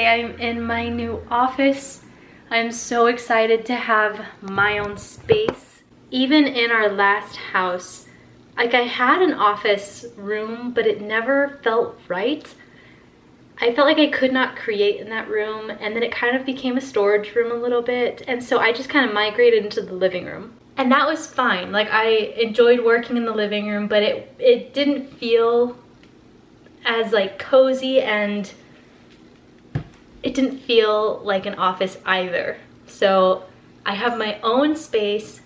I'm in my new office. I'm so excited to have my own space. Even in our last house, like I had an office room, but it never felt right. I felt like I could not create in that room, and then it kind of became a storage room a little bit, and so I just kind of migrated into the living room. And that was fine. Like, I enjoyed working in the living room, but it didn't feel as like cozy, and it didn't feel like an office either. So I have my own space.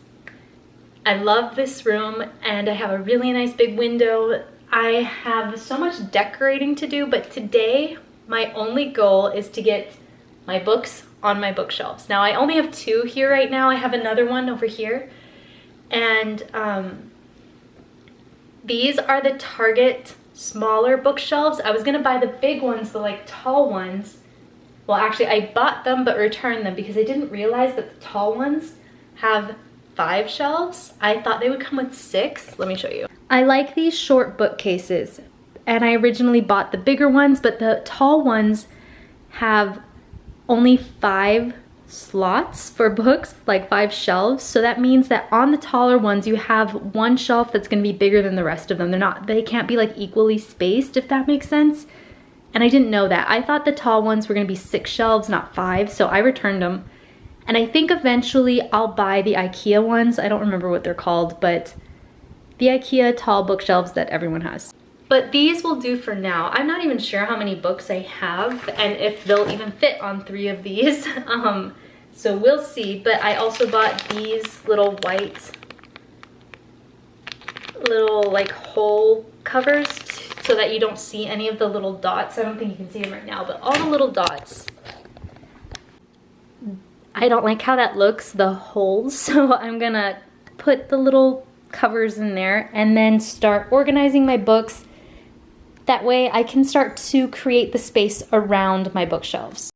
I love this room, and I have a really nice big window. I have so much decorating to do, but today my only goal is to get my books on my bookshelves. Now I only have 2 here right now. I have another one over here, and these are the Target smaller bookshelves. I was gonna buy the big ones, the like tall ones. Well, actually I bought them but returned them because I didn't realize that the tall ones have 5 shelves. I thought they would come with 6. Let me show you. I like these short bookcases, and I originally bought the bigger ones, but the tall ones have only 5 slots for books, like 5 shelves. So that means that on the taller ones you have 1 shelf that's going to be bigger than the rest of them. They can't be like equally spaced, if that makes sense. And I didn't know that. I thought the tall ones were going to be 6 shelves, not 5, so I returned them. And I think eventually I'll buy the IKEA ones. I don't remember what they're called, but the IKEA tall bookshelves that everyone has. But these will do for now. I'm not even sure how many books I have and if they'll even fit on 3 of these. So we'll see. But I also bought these little white, like hole covers so that you don't see any of the little dots. I don't think you can see them right now, but all the little dots. I don't like how that looks, the holes, so I'm gonna put the little covers in there and then start organizing my books. That way I can start to create the space around my bookshelves.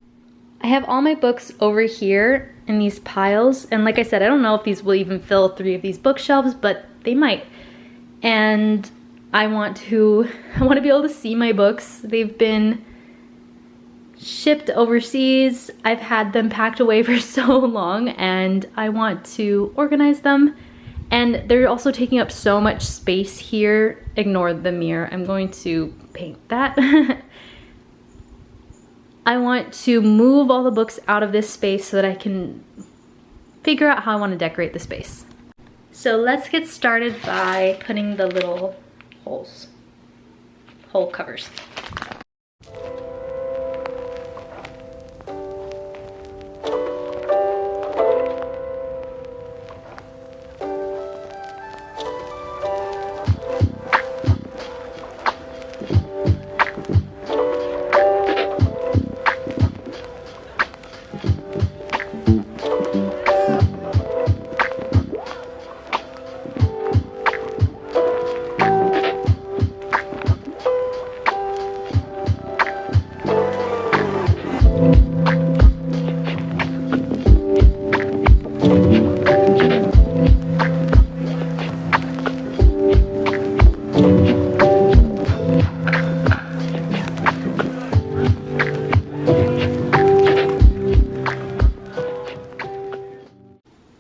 I have all my books over here in these piles, and like I said, I don't know if these will even fill 3 of these bookshelves, but they might. And I want to be able to see my books. They've been shipped overseas. I've had them packed away for so long, and I want to organize them. And they're also taking up so much space here. Ignore the mirror. I'm going to paint that. I want to move all the books out of this space so that I can figure out how I want to decorate the space. So let's get started by putting the little hole covers.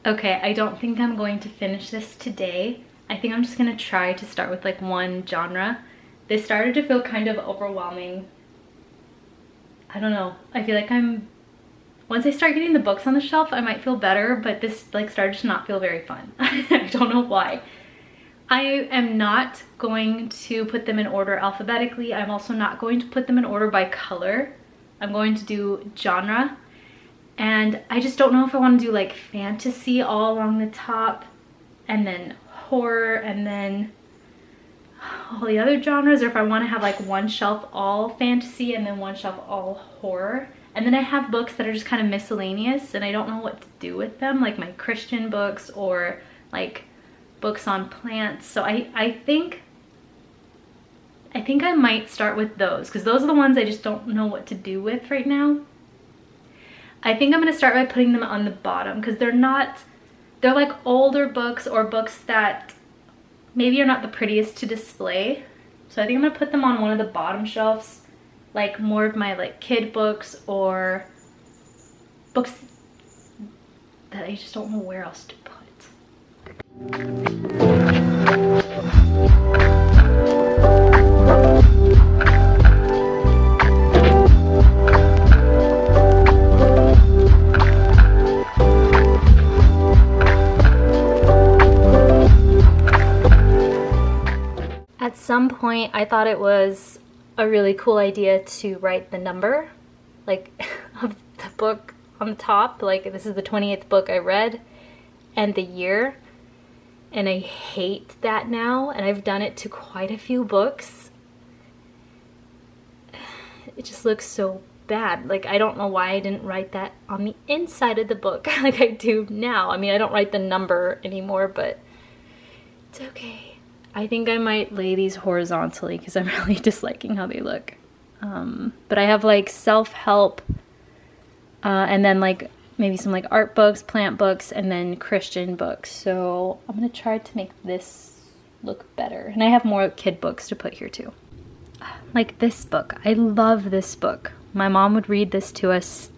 Okay, I don't think I'm going to finish this today. I think I'm just gonna try to start with like one genre. This started to feel kind of overwhelming. I don't know. I feel like once I start getting the books on the shelf, I might feel better, but this like started to not feel very fun. I don't know why. I am not going to put them in order alphabetically. I'm also not going to put them in order by color. I'm going to do genre. And I just don't know if I want to do like fantasy all along the top, and then horror, and then all the other genres, or if I want to have like one shelf all fantasy and then one shelf all horror. And then I have books that are just kind of miscellaneous, and I don't know what to do with them, like my Christian books or like books on plants. So I think I might start with those, because those are the ones I just don't know what to do with right now. I think I'm going to start by putting them on the bottom, because they're like older books or books that maybe are not the prettiest to display. So I think I'm going to put them on one of the bottom shelves, like more of my like kid books or books that I just don't know where else to put. At some point, I thought it was a really cool idea to write the number, like, of the book on the top, like this is the 28th book I read, and the year, and I hate that now, and I've done it to quite a few books. It just looks so bad. Like, I don't know why I didn't write that on the inside of the book like I do now. I mean, I don't write the number anymore, but it's okay. I think I might lay these horizontally because I'm really disliking how they look. But I have like self-help, and then like maybe some like art books, plant books, and then Christian books. So I'm gonna try to make this look better. And I have more kid books to put here too. Like this book. I love this book. My mom would read this to us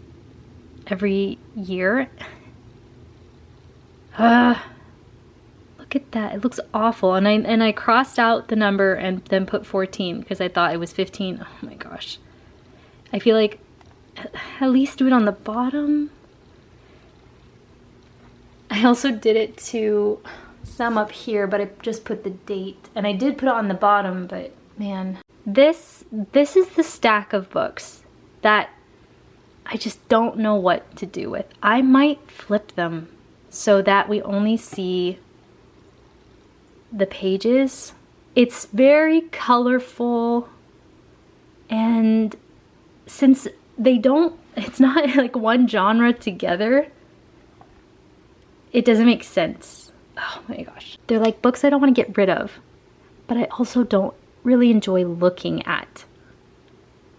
every year. Look at that. It looks awful. And I crossed out the number and then put 14 because I thought it was 15. Oh my gosh. I feel like at least do it on the bottom. I also did it to some up here, but I just put the date. And I did put it on the bottom, but man. This is the stack of books that I just don't know what to do with. I might flip them so that we only see the pages. It's very colorful, and since it's not like one genre together, it doesn't make sense. Oh my gosh. They're like books I don't want to get rid of, but I also don't really enjoy looking at.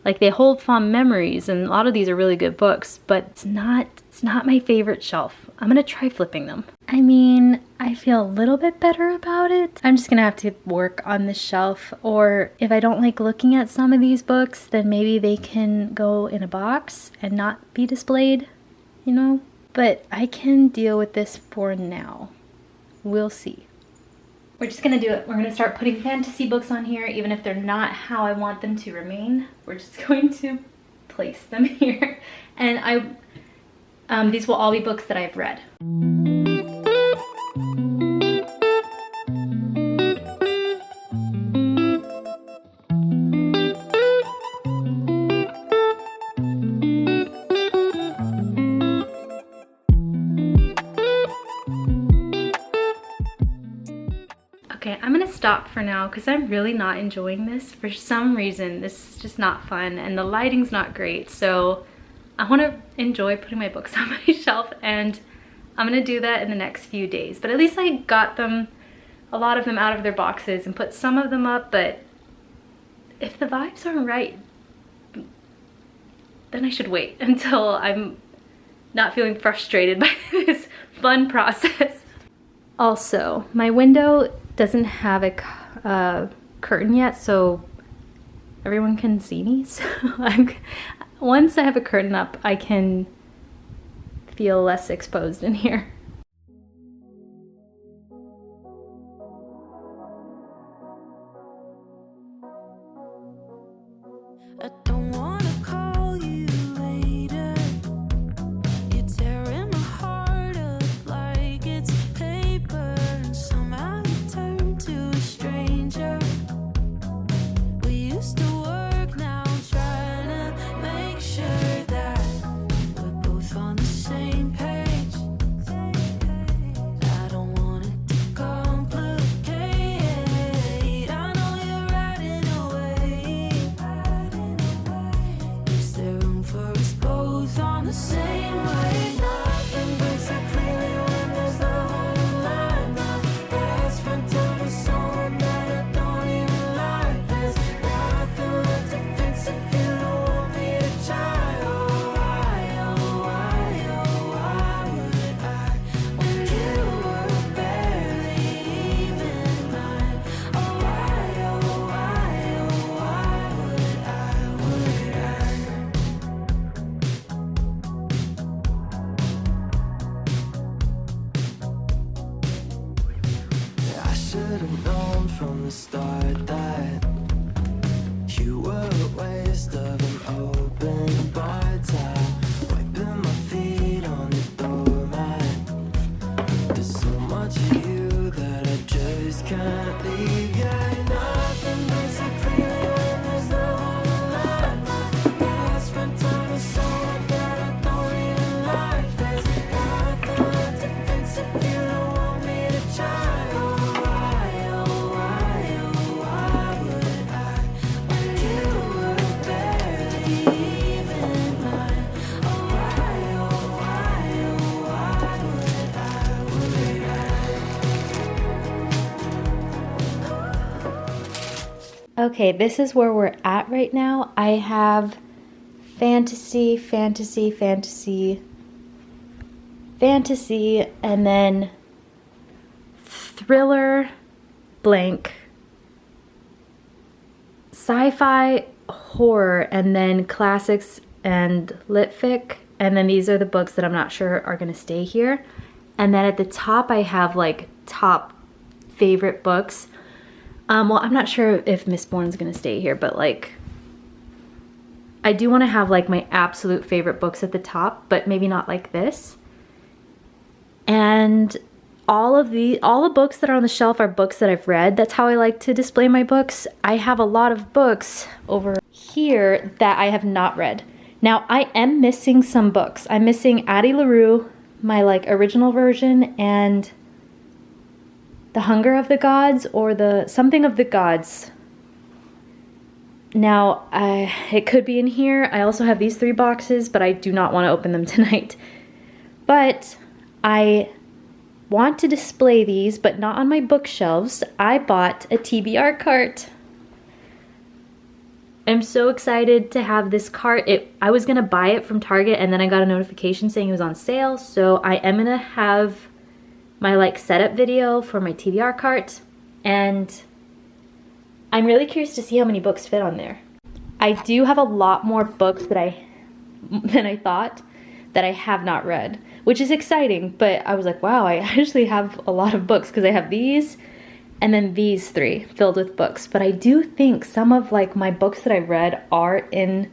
Like, they hold fond memories, and a lot of these are really good books, but it's not my favorite shelf. I'm gonna try flipping them. I mean, I feel a little bit better about it. I'm just gonna have to work on the shelf, or if I don't like looking at some of these books, then maybe they can go in a box and not be displayed, you know? But I can deal with this for now. We'll see. We're just gonna do it. We're gonna start putting fantasy books on here, even if they're not how I want them to remain. We're just going to place them here. And these will all be books that I've read. Okay, I'm gonna stop for now because I'm really not enjoying this. For some reason, this is just not fun, and the lighting's not great, so I want to enjoy putting my books on my shelf, and I'm gonna do that in the next few days. But at least I got them, a lot of them, out of their boxes and put some of them up. But if the vibes aren't right, then I should wait until I'm not feeling frustrated by this fun process. Also, my window doesn't have a curtain yet, so everyone can see me. So once I have a curtain up, I can feel less exposed in here. I don't wanna call you later. You're tearing my heart up like it's paper, and somehow you turn to a stranger. We used to work, now I'm trying to make sure that we're both on the same page. I don't want it to complicate. I know you're riding away. known from the start that you were a waste of an open bar tab, wiping my feet on the doormat. There's so much of you that I just can't leave. Yeah, nothing makes it clear when there's love on the line. Yeah, I spent time with someone that I don't even like. There's nothing left to fix if you don't want me to try. Okay, this is where we're at right now. I have fantasy, fantasy, fantasy, fantasy, and then thriller, blank, sci-fi, horror, and then classics and lit fic. And then these are the books that I'm not sure are gonna stay here. And then at the top I have like top favorite books. Well, I'm not sure if Mistborn's gonna stay here, but like, I do wanna have like my absolute favorite books at the top, but maybe not like this. And all the books that are on the shelf are books that I've read. That's how I like to display my books. I have a lot of books over here that I have not read. Now, I am missing some books. I'm missing Addie LaRue, my like original version, and The Hunger of the Gods, or the something of the Gods. Now, it could be in here. I also have these 3 boxes, but I do not want to open them tonight. But I want to display these, but not on my bookshelves. I bought a TBR cart. I'm so excited to have this cart. I was gonna buy it from Target, and then I got a notification saying it was on sale, so I am gonna have my like setup video for my TBR cart, and I'm really curious to see how many books fit on there. I do have a lot more books than I thought that I have not read, which is exciting, but I was like, wow, I actually have a lot of books because I have these and then these 3 filled with books. But I do think some of like my books that I've read are in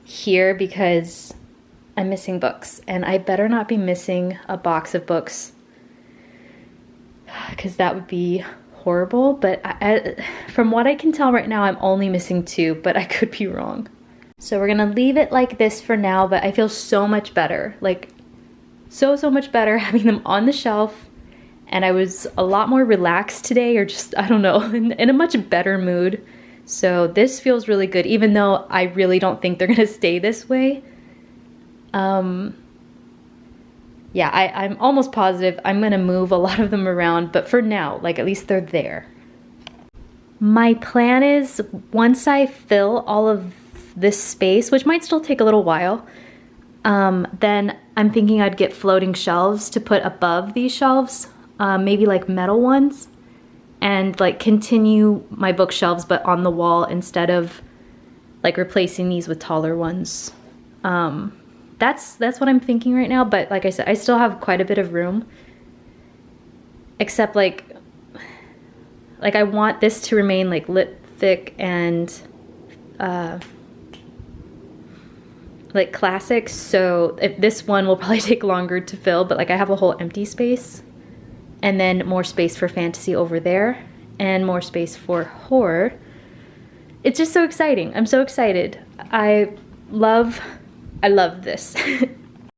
here because I'm missing books, and I better not be missing a box of books because that would be horrible. But from what I can tell right now, I'm only missing 2, but I could be wrong. So we're gonna leave it like this for now, but I feel so much better, like so much better having them on the shelf. And I was a lot more relaxed today, or just, I don't know, in a much better mood. So this feels really good, even though I really don't think they're gonna stay this way. Yeah, I'm almost positive I'm gonna move a lot of them around, but for now, like at least they're there. My plan is once I fill all of this space, which might still take a little while, then I'm thinking I'd get floating shelves to put above these shelves, maybe like metal ones, and like continue my bookshelves but on the wall instead of like replacing these with taller ones. That's what I'm thinking right now, but like I said, I still have quite a bit of room, except like I want this to remain like lit thick and like classics. So if this one will probably take longer to fill, but like I have a whole empty space, and then more space for fantasy over there, and more space for horror. It's just so exciting. I'm so excited. I love this.